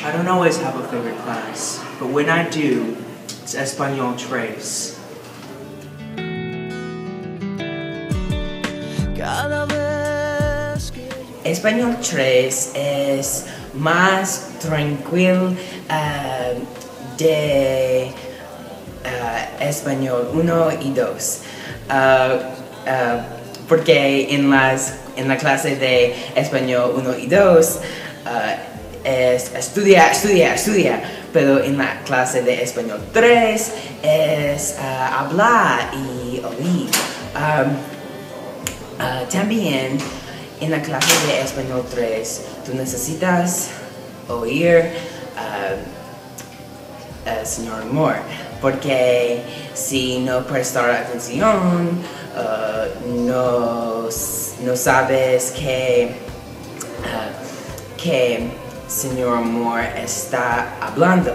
I don't always have a favorite class, but when I do, it's Español 3. Español 3 es más tranquilo de Español 1 y 2. Porque en la clase de Español 1 y 2 es estudia, pero en la clase de Español 3 es hablar y oír. También en la clase de Español 3 tú necesitas oír señor Moore, porque si no prestar atención, no sabes que señor Moore está hablando.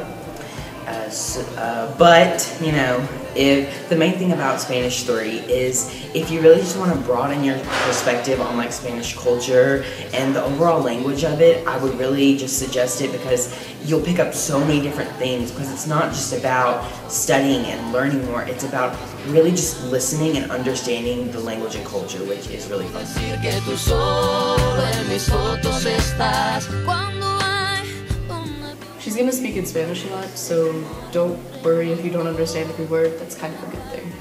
But, you know, if the main thing about Spanish 3 is if you really just want to broaden your perspective on like Spanish culture and the overall language of it, I would really just suggest it because you'll pick up so many different things, because it's not just about studying and learning more, it's about really just listening and understanding the language and culture, which is really fun. She's gonna speak in Spanish a lot, so don't worry if you don't understand every word. That's kind of a good thing.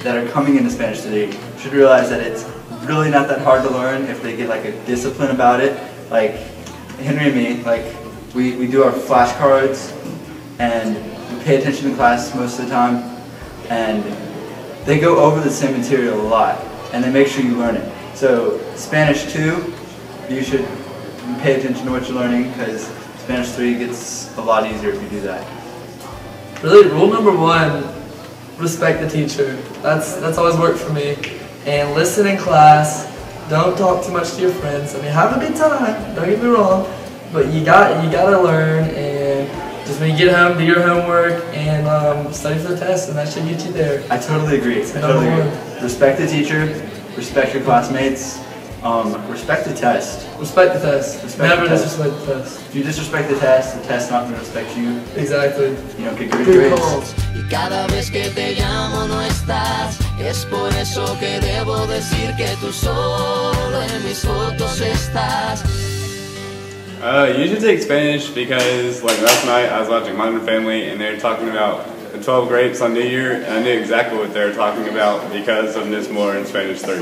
That are coming into Spanish today should realize that it's really not that hard to learn if they get like a discipline about it. Like Henry and me, like we do our flashcards and we pay attention to class most of the time, and they go over the same material a lot and they make sure you learn it. So Spanish 2, you should pay attention to what you're learning, because Spanish 3 gets a lot easier if you do that. Really, rule number 1, respect the teacher. That's always worked for me. And listen in class. Don't talk too much to your friends. I mean, have a good time. Don't get me wrong, but you gotta learn. And just when you get home, do your homework and study for the test, and that should get you there. I totally agree. Respect the teacher. Respect your classmates. Respect the test. Respect the test. Never disrespect the test. If you disrespect the test's not going to respect you. Exactly. You don't get good grades. Y cada vez que te llamo no estás, es por eso que debo decir que tú solo en mis fotos estás. You should take Spanish because, like, last night I was watching Modern Family and they were talking about the 12 grapes on New Year, and I knew exactly what they were talking about because of Miss Moore in Spanish 3.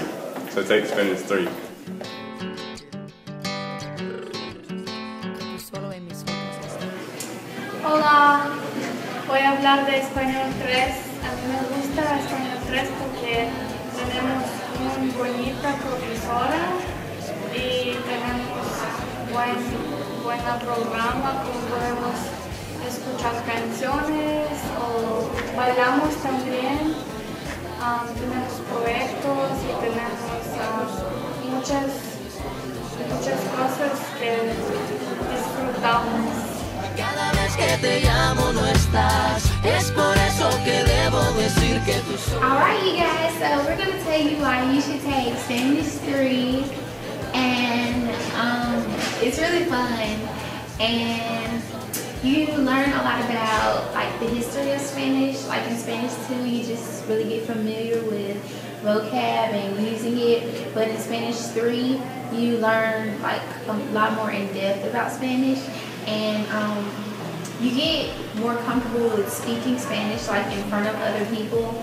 So take Spanish 3. Hola, voy a hablar de Español 3. A mí me gusta Español 3 porque tenemos una bonita profesora y tenemos buen programa, como podemos escuchar canciones o bailamos también. Tenemos proyectos y tenemos muchas cosas que disfrutamos. Cada vez que te llamo no estás, es por eso que debo decir que tú solo. Alright, you guys, so we're going to tell you why you should take Spanish 3, and it's really fun, and you learn a lot about like the history of Spanish. Like in Spanish 2, you just really get familiar with vocab and using it, but in Spanish 3, you learn like a lot more in depth about Spanish, and you get more comfortable with speaking Spanish like in front of other people.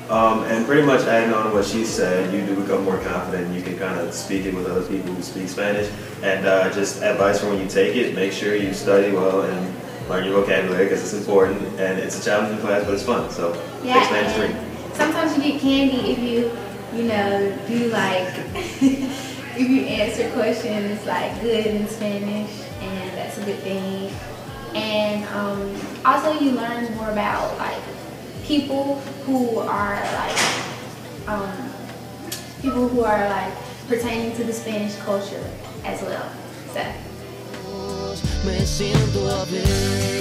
And pretty much adding on to what she said, you do become more confident. You can kind of speak it with other people who speak Spanish. And just advice for when you take it, make sure you study well and learn your vocabulary because it's important. And it's a challenging class, but it's fun. So take Spanish 3. Sometimes you get candy if you do like, if you answer questions like good in Spanish, and that's a good thing. And also you learn more about like people who are like pertaining to the Spanish culture as well. So. Me siento a ver.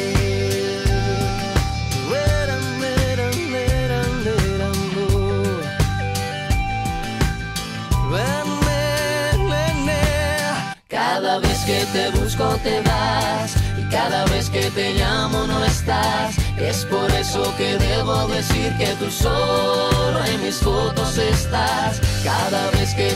Cada vez que te busco te vas y cada vez que te llamo no estás. Es por eso que debo decir que tú solo en mis fotos estás. Cada vez que